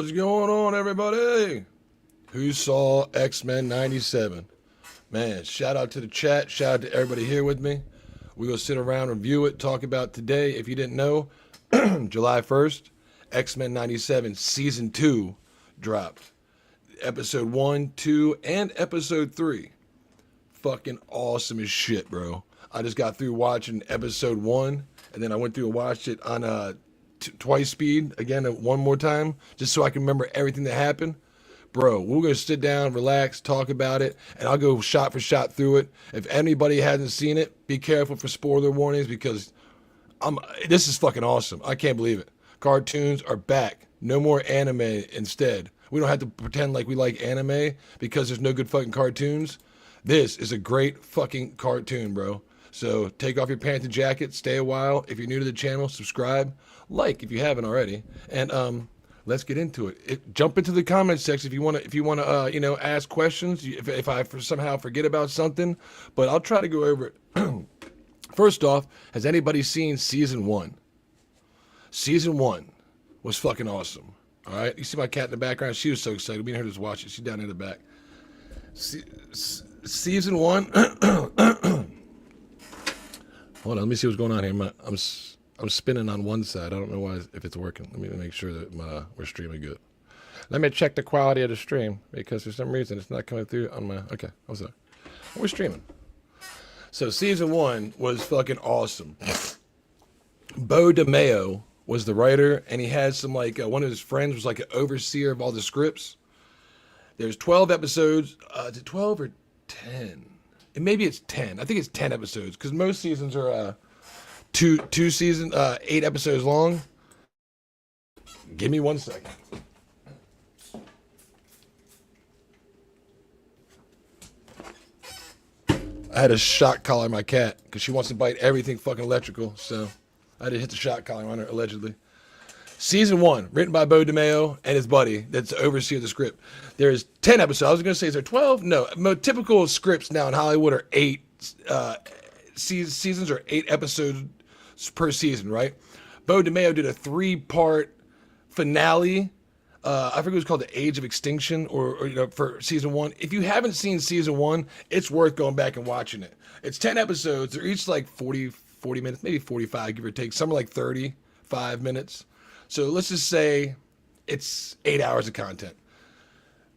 What's going on, everybody? Who saw X-Men 97? Man, shout out to the chat. Shout out to everybody here with me. We're going to sit around, review it, talk about today. If you didn't know, July 1st, X-Men 97 Season 2 dropped. Episode 1, 2, and Episode 3. Fucking awesome as shit, bro. I just got through watching Episode 1, and then I went through and watched it on twice speed, again, one more time, just so I can remember everything that happened. Bro, we're going to sit down, relax, talk about it, and I'll go shot for shot through it. If anybody hasn't seen it, be careful for spoiler warnings because this is fucking awesome. I can't believe it. Cartoons are back. No more anime instead. We don't have to pretend like we like anime because there's no good fucking cartoons. This is a great fucking cartoon, bro. So take off your pants and jacket, stay a while. If you're new to the channel, subscribe, like if you haven't already, and let's get into it. Jump into the comment section if you want to, ask questions. If I somehow forget about something, but I'll try to go over it. First off, has anybody seen season 1? Season 1 was fucking awesome. All right, you see my cat in the background? She was so excited. Me and her just watch it. She's down in the back. Season 1. Hold on, let me see what's going on here. I'm spinning on one side. I don't know why, if it's working. Let me make sure that we're streaming good. Let me check the quality of the stream because for some reason it's not coming through on my. Okay, I'm sorry. We're streaming. So season 1 was fucking awesome. Bo DeMeo was the writer, and he had some one of his friends was like an overseer of all the scripts. There's 12 episodes. Is it 12 or 10? Maybe it's 10. I think it's 10 episodes because most seasons are two seasons, 8 episodes long. Give me 1 second. I had a shock collar my cat because she wants to bite everything fucking electrical, so I had to hit the shock collar on her allegedly. Season 1, written by Bo DeMeo and his buddy that's the overseer of the script. There's 10 episodes. I was going to say, is there 12? No. Typical scripts now in Hollywood are 8 seasons or 8 episodes per season, right? Bo DeMeo did a 3-part finale. I forget what it was called, The Age of Extinction, or for season 1. If you haven't seen season 1, it's worth going back and watching it. It's 10 episodes. They're each like 40 minutes, maybe 45, give or take. Some are like 35 minutes. So let's just say it's 8 hours of content.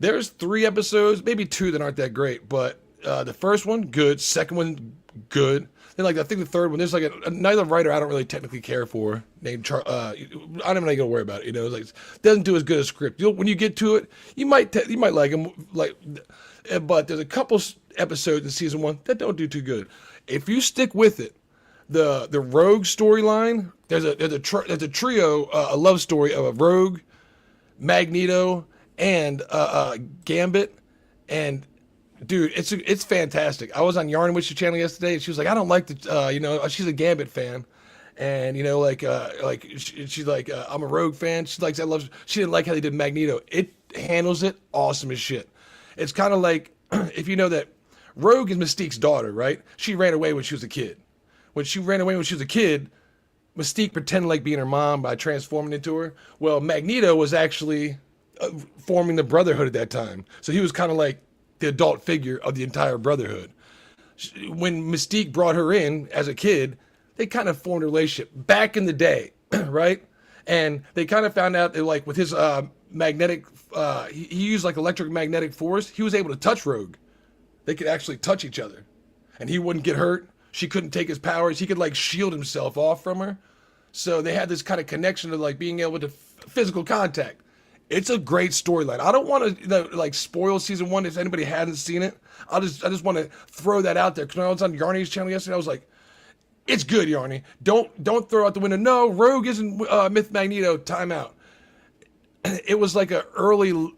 There's 3 episodes, maybe 2 that aren't that great, but the first one, good. Second one, good. Then I think the third one, there's another writer I don't really technically care for named I'm not even gonna worry about it. It's doesn't do as good a script. When you get to it, you might like him. But there's a couple episodes in season 1 that don't do too good. If you stick with it, the Rogue storyline, there's a trio, a love story of a Rogue, Magneto, and Gambit, and dude, it's fantastic. I was on Yarn Witch's channel yesterday, and she was like, I don't like the, she's a Gambit fan, and she's like, I'm a Rogue fan. She didn't like how they did Magneto. It handles it awesome as shit. It's kind of like if you know that Rogue is Mystique's daughter, right? She ran away when she was a kid. When she ran away when she was a kid, Mystique pretended like being her mom by transforming into her. Well, Magneto was actually forming the Brotherhood at that time. So he was kind of like the adult figure of the entire Brotherhood. When Mystique brought her in as a kid, they kind of formed a relationship back in the day, right? And they kind of found out that with his magnetic, he used electromagnetic force. He was able to touch Rogue. They could actually touch each other. And he wouldn't get hurt. She couldn't take his powers. He could shield himself off from her. So they had this kind of connection to being able to physical contact. It's a great storyline. I don't want to spoil season 1 if anybody hasn't seen it. I just want to throw that out there because when I was on Yarny's channel yesterday, I was like, it's good, Yarny. Don't throw out the window. No, Rogue isn't Myth Magneto. Time out. It was like a early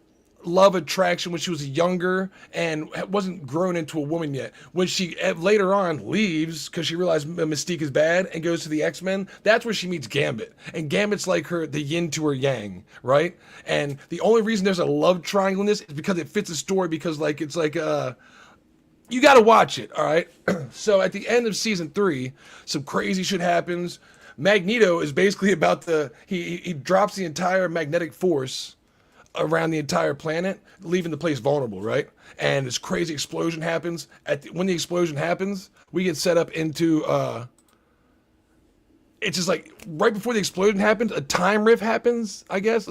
love attraction when she was younger and wasn't grown into a woman yet. When she later on leaves because she realized Mystique is bad and goes to the X-Men, that's where she meets Gambit. And Gambit's like the yin to her yang, right? And the only reason there's a love triangle in this is because it fits the story because you got to watch it, all right? So at the end of season 3, some crazy shit happens. Magneto is basically about he drops the entire magnetic force around the entire planet, leaving the place vulnerable, right? And this crazy explosion happens. When the explosion happens, we get set up into it's just like right before the explosion happens, a time rift happens, I guess.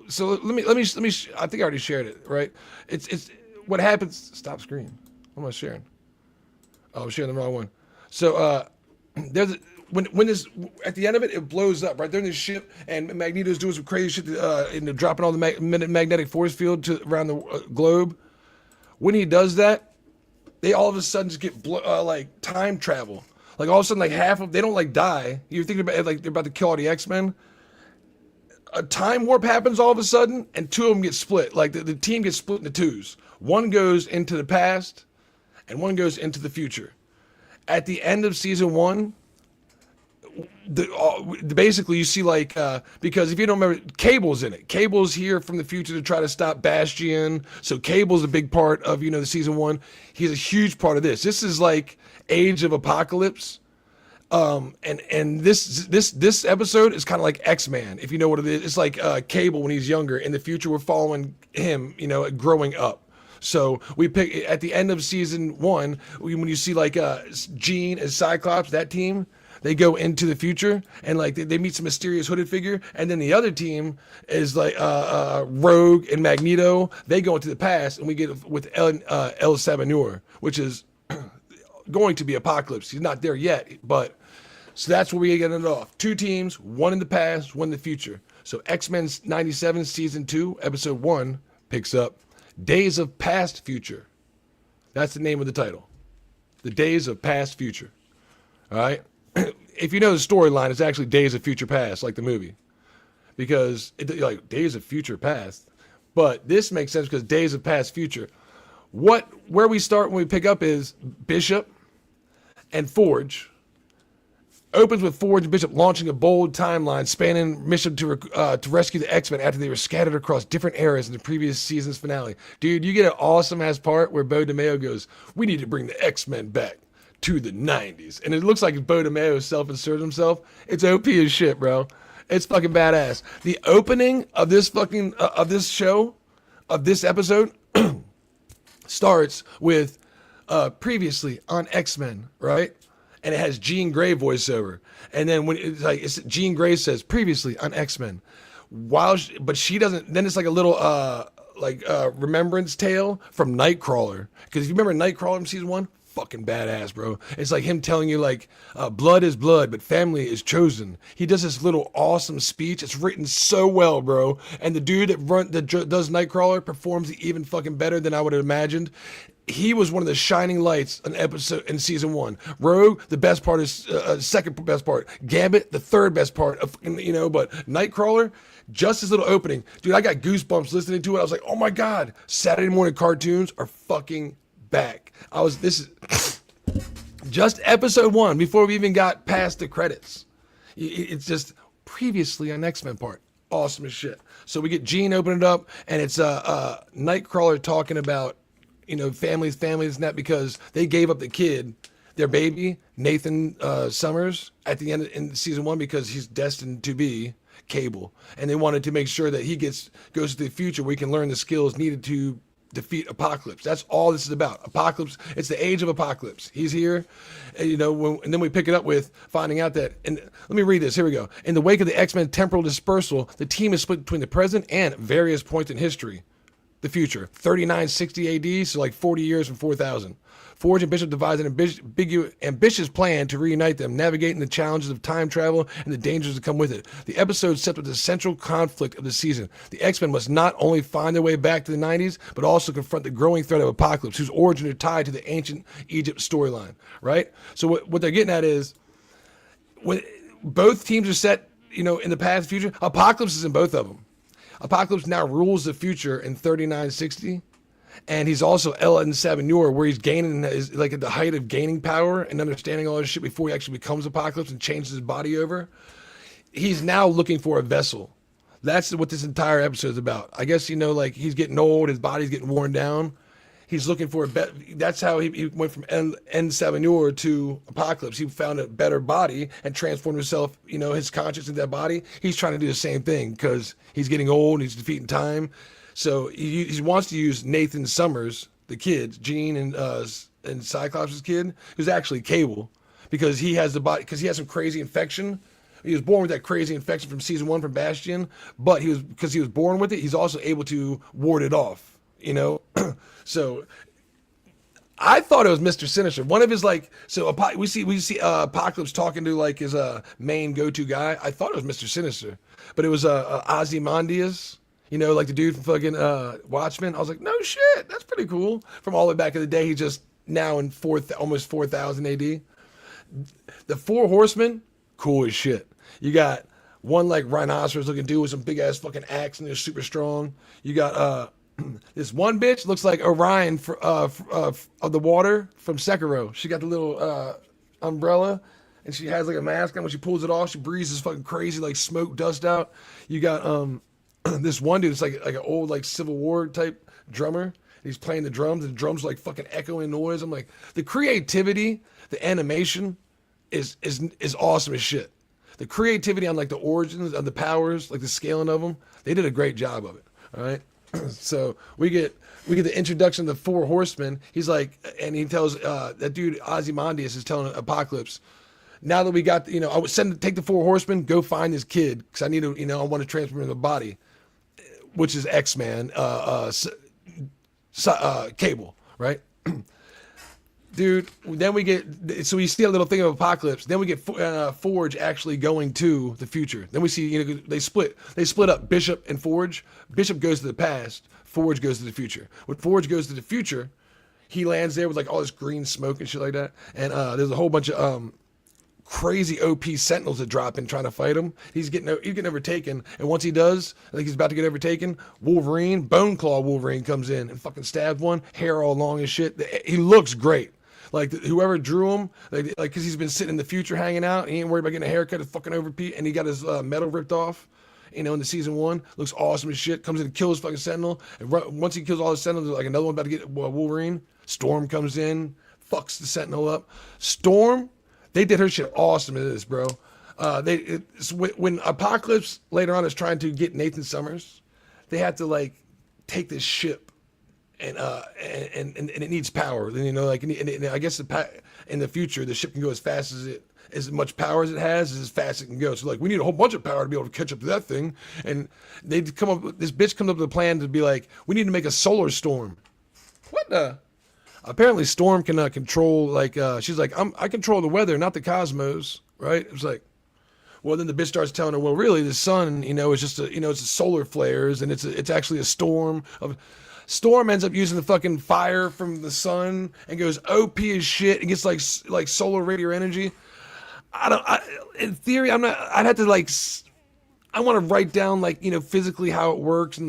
So let me. I think I already shared it, right? It's what happens. Stop screen. What am I sharing? Oh, I'm sharing the wrong one. So there's when this at the end of it, it blows up right. They're in this ship, and Magneto's doing some crazy shit, and dropping all the magnetic force field around the globe. When he does that, they all of a sudden just get like time travel. Like all of a sudden, like half of they don't like die. You're thinking about it, like they're about to kill all the X-Men. A time warp happens all of a sudden, and two of them get split. Like the team gets split into twos. One goes into the past, and one goes into the future. At the end of season 1, basically you see like because if you don't remember, Cable's in it. Cable's here from the future to try to stop Bastion. So Cable's a big part of the season 1. He's a huge part of this. This is like Age of Apocalypse. And this episode is kind of like X-Man, if you know what it is. It's like Cable when he's younger. In the future, we're following him, growing up. So we pick at the end of season 1 when you see like Jean and Cyclops, that team. They go into the future and like they meet some mysterious hooded figure, and then the other team is like Rogue and Magneto. They go into the past, and we get with El Sabanur, which is going to be Apocalypse. He's not there yet, but so that's where we get it off. 2 teams, one in the past, one in the future. So X-Men 97 season 2, episode 1 picks up Days of Past Future. That's the name of the title. The Days of Past Future. All right. If you know the storyline, it's actually Days of Future Past, like the movie, because like Days of Future Past. But this makes sense because Days of Past Future. Where we start when we pick up is Bishop and Forge. Opens with Forge and Bishop launching a bold timeline spanning mission to rescue the X-Men after they were scattered across different eras in the previous season's finale. Dude, you get an awesome ass part where Bo DeMeo goes, "We need to bring the X-Men back to the 90s." And it looks like Bo DeMeo self-inserted himself. It's OP as shit, bro. It's fucking badass. The opening of this fucking of this show, of this episode, starts with previously on X-Men, right? And it has Jean Grey voiceover. And then when it's Jean Grey says previously on X-Men, but she doesn't. Then it's like a little remembrance tale from Nightcrawler. Because if you remember Nightcrawler from season 1, fucking badass, bro. It's like him telling you like blood is blood, but family is chosen. He does this little awesome speech. It's written so well, bro. And the dude that does Nightcrawler performs even fucking better than I would have imagined. He was one of the shining lights in season 1. Rogue, the best part is second best part. Gambit, the third best part of But Nightcrawler, just his little opening, dude. I got goosebumps listening to it. I was like, oh my god, Saturday morning cartoons are fucking back. This is just episode 1 before we even got past the credits. It's just previously on X-Men part. Awesome as shit. So we get Jean open it up, and it's Nightcrawler talking about families and that, because they gave up the kid, their baby, Nathan Summers, at the end in season 1 because he's destined to be Cable, and they wanted to make sure that he goes to the future where he can learn the skills needed to defeat Apocalypse. That's all this is about. Apocalypse. It's the age of Apocalypse. He's here, and, and then we pick it up with finding out that. And let me read this. Here we go. In the wake of the X-Men temporal dispersal, the team is split between the present and various points in history. The future, 3960 AD, so like 40 years from 4000. Forge and Bishop devise an ambitious plan to reunite them, navigating the challenges of time travel and the dangers that come with it. The episode sets up the central conflict of the season. The X-Men must not only find their way back to the 90s, but also confront the growing threat of Apocalypse, whose origins are tied to the ancient Egypt storyline, right? So what they're getting at is, when both teams are set, in the past and future, Apocalypse is in both of them. Apocalypse now rules the future in 3960, and he's also El Sabanur, where he's is like at the height of gaining power and understanding all this shit before he actually becomes Apocalypse and changes his body over. He's now looking for a vessel. That's what this entire episode is about. I guess he's getting old, his body's getting worn down. He's looking for that's how he went from En Sabanur to Apocalypse. He found a better body and transformed himself, his conscience into that body. He's trying to do the same thing because he's getting old and he's defeating time. So he wants to use Nathan Summers, the kid, Jean and Cyclops' kid, who's actually Cable, because he has the body, because he has some crazy infection. He was born with that crazy infection from season 1 from Bastion, but because he was born with it, he's also able to ward it off. You know, so I thought it was Mr. Sinister. One of his we see Apocalypse talking to like his main go-to guy. I thought it was Mr. Sinister, but it was Ozymandias. You know, like the dude from fucking Watchmen. I was like, no shit, that's pretty cool. From all the way back in the day, he just now in almost 4000 AD. The Four Horsemen, cool as shit. You got one like rhinoceros looking dude with some big ass fucking axe and they're super strong. You got this one bitch looks like Orion of the water from Sekiro. She got the little umbrella and she has like a mask on. When she pulls it off, she breathes this fucking crazy like smoke dust out. You got this one dude. It's like an old like Civil War type drummer. He's playing the drums and the drums are like fucking echoing noise. I'm like, the creativity, the animation is awesome as shit. The creativity on like the origins of the powers, like the scaling of them, they did a great job of it. All right. So we get the introduction of the Four Horsemen. He's like, and he tells that dude Ozymandias is telling Apocalypse, now that we got, I would take the Four Horsemen, go find his kid because I need to, I want to transfer him in the body, which is X-Man, Cable, right? Dude, then we so we see a little thing of Apocalypse. Then we get Forge actually going to the future. Then we see, they split up Bishop and Forge. Bishop goes to the past. Forge goes to the future. When Forge goes to the future, he lands there with like all this green smoke and shit like that. And there's a whole bunch of crazy OP Sentinels that drop in trying to fight him. He's getting overtaken. And once he does, I think he's about to get overtaken, Wolverine, Bone Claw Wolverine comes in and fucking stabs one, hair all long and shit. He looks great. Like whoever drew him, like because he's been sitting in the future hanging out, he ain't worried about getting a haircut, a fucking overpeat, and he got his metal ripped off. In the season 1, looks awesome as shit. Comes in and kills fucking Sentinel, and once he kills all the Sentinels, there's like another one about to get Wolverine. Storm comes in, fucks the Sentinel up. Storm, they did her shit awesome in this, bro. When Apocalypse later on is trying to get Nathan Summers, they have to like take this ship. And it needs power. Then and I guess in the future the ship can go as much power as it has as fast as it can go. So like we need a whole bunch of power to be able to catch up to that thing. And they come up with this bitch comes up with a plan to be like, we need to make a solar storm. What the? Apparently Storm can control she's like, I control the weather, not the cosmos, right? It was like, well, then the bitch starts telling her, well, really the sun, is just it's a solar flares and it's actually a storm of. Storm ends up using the fucking fire from the sun and goes OP as shit and gets like solar radio energy. In theory, I'd have to I want to write down physically how it works and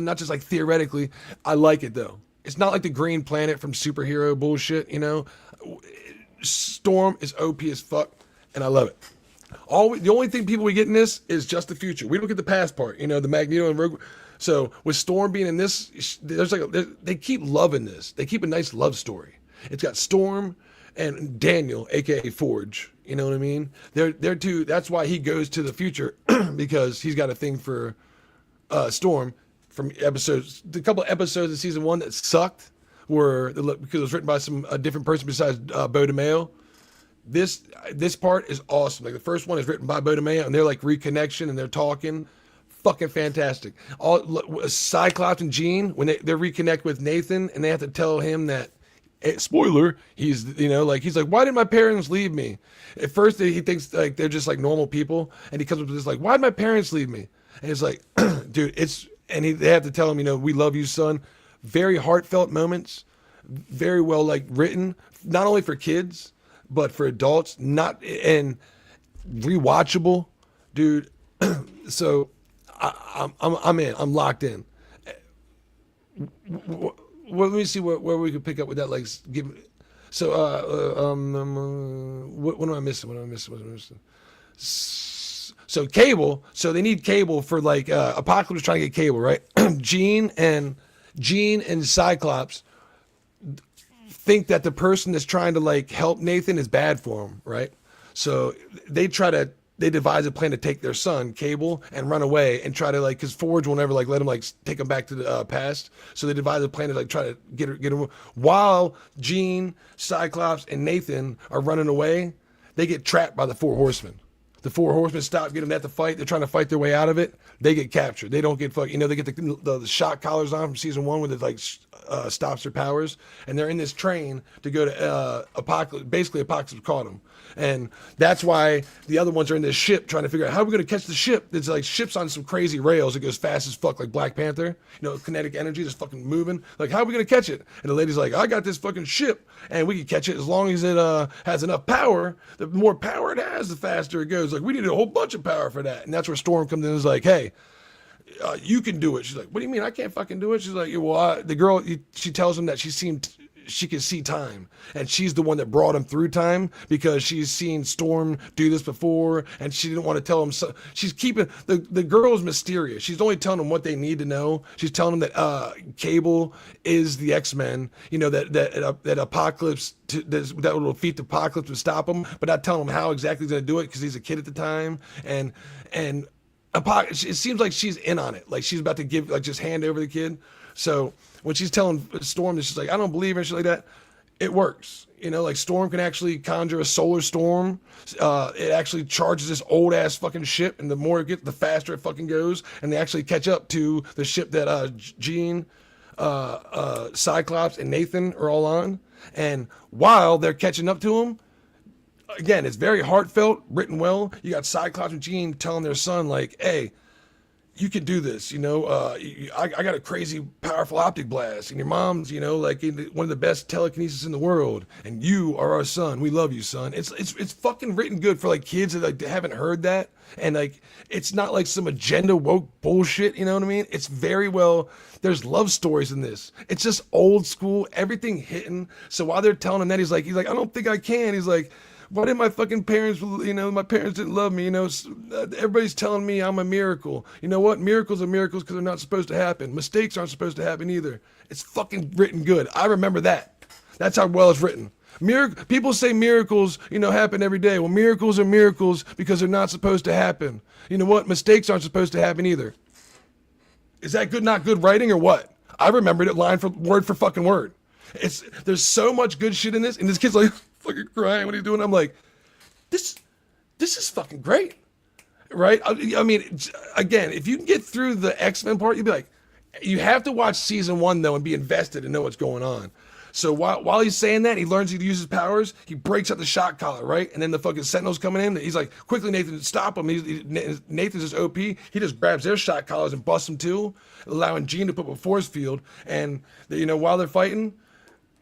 not just like theoretically. I like it though. It's not like the Green Planet from superhero bullshit, Storm is OP as fuck and I love it. The only thing people we get in this is just the future. We don't get the past part, the Magneto and Rogue. So with Storm being in this, they keep loving this. They keep a nice love story. It's got Storm and Daniel, aka Forge. You know what I mean? They're two. That's why he goes to the future because he's got a thing for Storm from the couple of episodes of season 1 that sucked because it was written by a different person besides Bo DeMeo. This part is awesome. Like the first one is written by Bo DeMeo and they're like reconnection and they're talking. Fucking fantastic. Cyclops and Jean, when they reconnect with Nathan and they have to tell him that, spoiler, he's like, why did my parents leave me? At first he thinks like they're just like normal people and he comes up with this like, why did my parents leave me? And it's like, dude, they have to tell him, we love you, son. Very heartfelt moments, very well written, not only for kids, but for adults, and rewatchable, dude. So, I'm in. I'm locked in. Let me see where we could pick up with that. So what am I missing? So Cable. So they need Cable for Apocalypse trying to get Cable, right? Jean and Cyclops think that the person that's trying to help Nathan is bad for him, right? So they try to they devise a plan to take their son, Cable, and run away and try to like, because Forge will never like let him like take him back to the past. So they devise a plan to like try to get him. While Jean, Cyclops, and Nathan are running away, they get trapped by the Four Horsemen. The Four Horsemen stop, get them at the fight. They're trying to fight their way out of it. They get captured. They don't get fucked. You know, they get the shock collars on from season 1 where it like stops their powers. And they're in this train to go to Apocalypse. Basically, Apocalypse caught them. And that's why the other ones are in this ship trying to figure out how we're going to catch the ship. It's like ships on some crazy rails. It goes fast as fuck, like Black Panther. You know, kinetic energy just fucking moving. Like, how are we going to catch it? And the lady's like, I got this fucking ship, and we can catch it as long as it has enough power. The more power it has, the faster it goes. Like, we need a whole bunch of power for that. And that's where Storm comes in and is like, hey, you can do it. She's like, what do you mean I can't fucking do it? She's like, well, the girl, she tells him that she can see time, and she's the one that brought him through time because she's seen Storm do this before, and she didn't want to tell him. So she's keeping the girl is mysterious. She's only telling them what they need to know. She's telling them that Cable is the X-Men. You know that Apocalypse that will defeat the Apocalypse and stop him, but not telling him how exactly he's gonna do it because he's a kid at the time, and it seems like she's in on it. Like she's about to give, like, just hand over the kid. So when she's telling Storm that she's like, I don't believe her, shit like that, it works. You know, like Storm can actually conjure a solar storm. It actually charges this old ass fucking ship, and the more it gets, the faster it fucking goes. And they actually catch up to the ship that Jean, Cyclops, and Nathan are all on. And while they're catching up to him, again, it's very heartfelt, written well. You got Cyclops and Jean telling their son, like, hey, you can do this, you know, I got a crazy powerful optic blast, and your mom's, you know, like one of the best telekinesis in the world, and you are our son. We love you, son. It's fucking written good for like kids that like haven't heard that, and like it's not like some agenda woke bullshit, you know what I mean? It's very well, there's love stories in this. It's just old school, everything hitting. So while they're telling him that, he's like, I don't think I can. He's like, why didn't my fucking parents, you know, my parents didn't love me, you know, everybody's telling me I'm a miracle. You know what? Miracles are miracles because they're not supposed to happen. Mistakes aren't supposed to happen either. It's fucking written good. I remember that. That's how well it's written. People say miracles, you know, happen every day. Well, miracles are miracles because they're not supposed to happen. You know what? Mistakes aren't supposed to happen either. Is that good, not good writing or what? I remembered it line for fucking word. There's so much good shit in this, and this kid's like fucking crying when he's doing it. I'm like, this is fucking great, right? I mean, again, if you can get through the X-Men part, you'd be like, you have to watch season 1 though and be invested and know what's going on. So while he's saying that, he learns to use his powers. He breaks up the shock collar, right? And then the fucking Sentinel's coming in. He's like, quickly, Nathan, stop him. Nathan's just OP. He just grabs their shock collars and busts them too, allowing Jean to put up a force field. And you know, while they're fighting,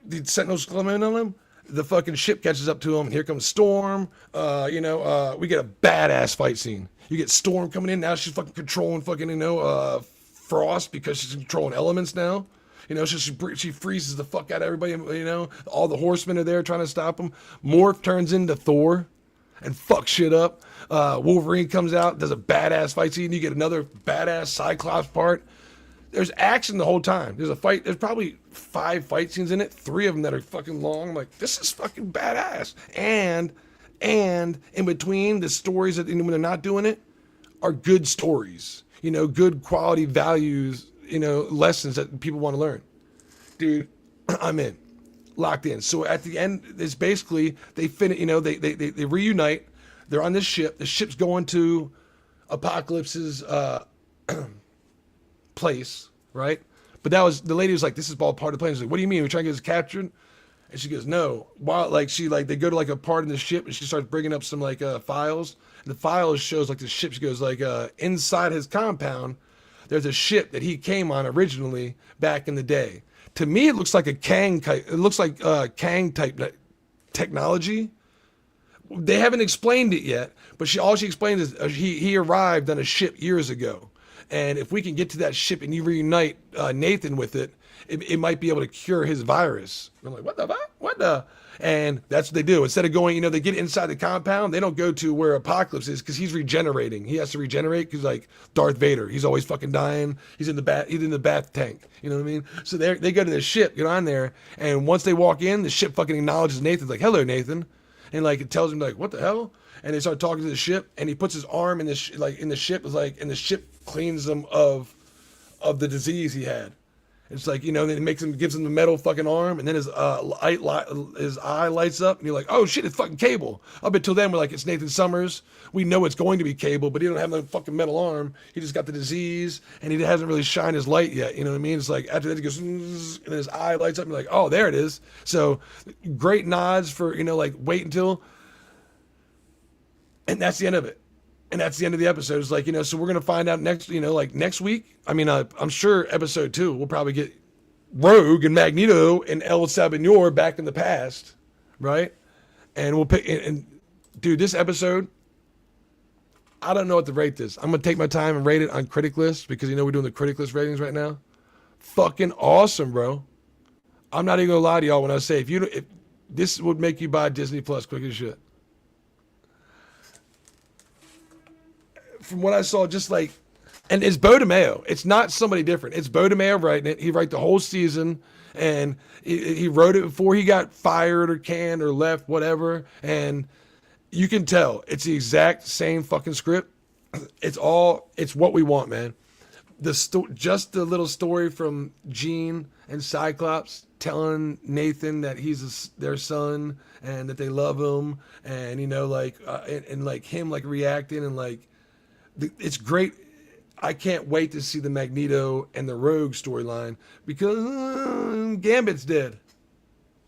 the Sentinels come in on him. The fucking ship catches up to him, and here comes Storm. We get a badass fight scene. You get Storm coming in. Now she's fucking controlling fucking, Frost because she's controlling elements now. You know, she freezes the fuck out of everybody. You know, all the horsemen are there trying to stop him. Morph turns into Thor and fucks shit up. Wolverine comes out, does a badass fight scene. You get another badass Cyclops part. There's action the whole time. There's a fight. There's probably 5 fight scenes in it. 3 of them that are fucking long. I'm like, this is fucking badass. And in between the stories that, when they're not doing it, are good stories. You know, good quality values. You know, lessons that people want to learn. Dude, I'm in, locked in. So at the end, it's basically they finish. You know, they reunite. They're on this ship. The ship's going to Apocalypse's place, right? But that was, the lady was like, this is all part of the plan. She's like, what do you mean? We're trying to get us captured? And she goes, no. While they go to like a part in the ship, and she starts bringing up some like files. And the files shows like the ship. She goes like inside his compound, there's a ship that he came on originally back in the day. To me, it looks like a Kang type. It looks like Kang type technology. They haven't explained it yet, but all she explained is he arrived on a ship years ago. And if we can get to that ship and you reunite Nathan with it, it might be able to cure his virus. I'm like, what the fuck? What the? And that's what they do. Instead of going, you know, they get inside the compound. They don't go to where Apocalypse is because he's regenerating. He has to regenerate because, like, Darth Vader, he's always fucking dying. He's in the bath tank. You know what I mean? So they go to the ship, get on there, and once they walk in, the ship fucking acknowledges Nathan. Like, hello, Nathan. And like it tells him like, what the hell? and they start talking to the ship, and he puts his arm in the like in the ship is like, and the ship cleans him of the disease he had. It's like, you know, then it gives him the metal fucking arm, and then his eye lights up, and you're like, oh shit, it's fucking Cable. Up until then, we're like, it's Nathan Summers. We know it's going to be Cable, but he don't have no fucking metal arm. He just got the disease, and he hasn't really shined his light yet. You know what I mean? It's like after that, he goes, and then his eye lights up, and you're like, oh, there it is. So great nods for, you know, like wait until, and that's the end of it. And that's the end of the episode. It's like, you know, so we're going to find out next, you know, like next week. I mean, I'm sure episode 2, we'll probably get Rogue and Magneto and El Sabanor back in the past, right? And we'll pick, and dude, this episode, I don't know what to rate this. I'm going to take my time and rate it on Critic List because, you know, we're doing the Critic List ratings right now. Fucking awesome, bro. I'm not even going to lie to y'all when I say, if this would make you buy Disney Plus quick as shit. From what I saw, just like, and it's Bo DeMayo. It's not somebody different. It's Bo DeMayo writing it. He wrote the whole season, and he wrote it before he got fired or canned or left, whatever. And you can tell it's the exact same fucking script. It's what we want, man. Just the little story from Jean and Cyclops telling Nathan that he's their son and that they love him, and you know, like, and like him like reacting and like. It's great. I can't wait to see the Magneto and the Rogue storyline because Gambit's dead.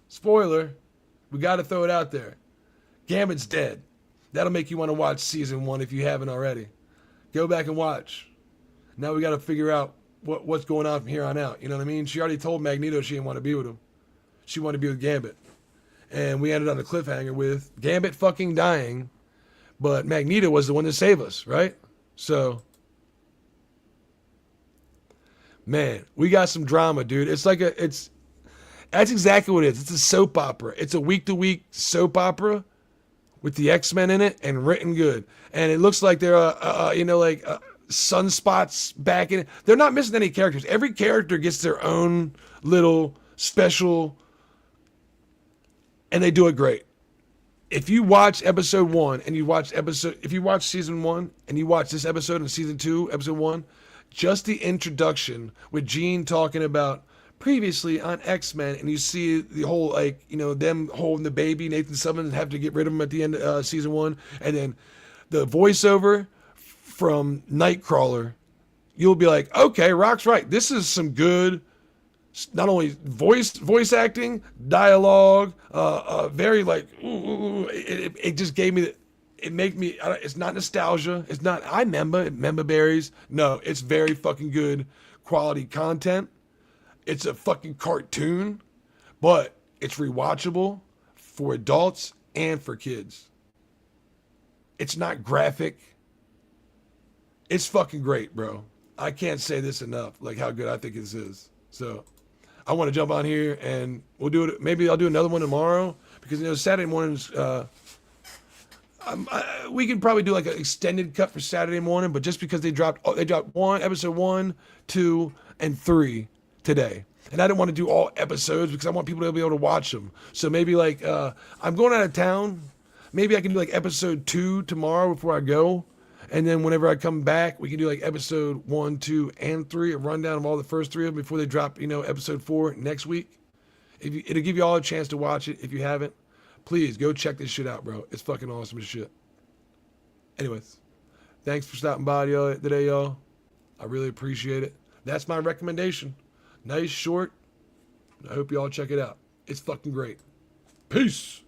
Spoiler. We got to throw it out there. Gambit's dead. That'll make you want to watch season 1 if you haven't already. Go back and watch. Now we got to figure out what's going on from here on out. You know what I mean? She already told Magneto she didn't want to be with him. She wanted to be with Gambit. And we ended on a cliffhanger with Gambit fucking dying, but Magneto was the one to save us, right? So, man, we got some drama, dude. It's like that's exactly what it is. It's a soap opera. It's a week-to-week soap opera with the X-Men in it and written good. And it looks like there are, you know, like sunspots back in it. They're not missing any characters. Every character gets their own little special, and they do it great. If you watch episode 1 and if you watch season 1 and you watch this episode in season 2, episode 1, just the introduction with Jean talking about previously on X-Men, and you see the whole, like, you know, them holding the baby, Nathan Summers have to get rid of him at the end of season 1, and then the voiceover from Nightcrawler, you'll be like, okay, Rock's right. This is some good, not only voice acting, dialogue, very like, it just gave me, it made me, it's not nostalgia. It's not, I remember berries. No, it's very fucking good quality content. It's a fucking cartoon, but it's rewatchable for adults and for kids. It's not graphic. It's fucking great, bro. I can't say this enough, like how good I think this is. So I want to jump on here and we'll do it. Maybe I'll do another one tomorrow because, you know, Saturday mornings, we can probably do like an extended cut for Saturday morning, but just because they dropped episode 1, 2, and 3 today. And I didn't want to do all episodes because I want people to be able to watch them. So maybe like, I'm going out of town. Maybe I can do like episode 2 tomorrow before I go. And then whenever I come back, we can do like episode 1, 2, and 3, a rundown of all the first 3 of them before they drop, you know, episode 4 next week. It'll give you all a chance to watch it. If you haven't, please go check this shit out, bro. It's fucking awesome as shit. Anyways, thanks for stopping by today, y'all. I really appreciate it. That's my recommendation. Nice, short. I hope you all check it out. It's fucking great. Peace.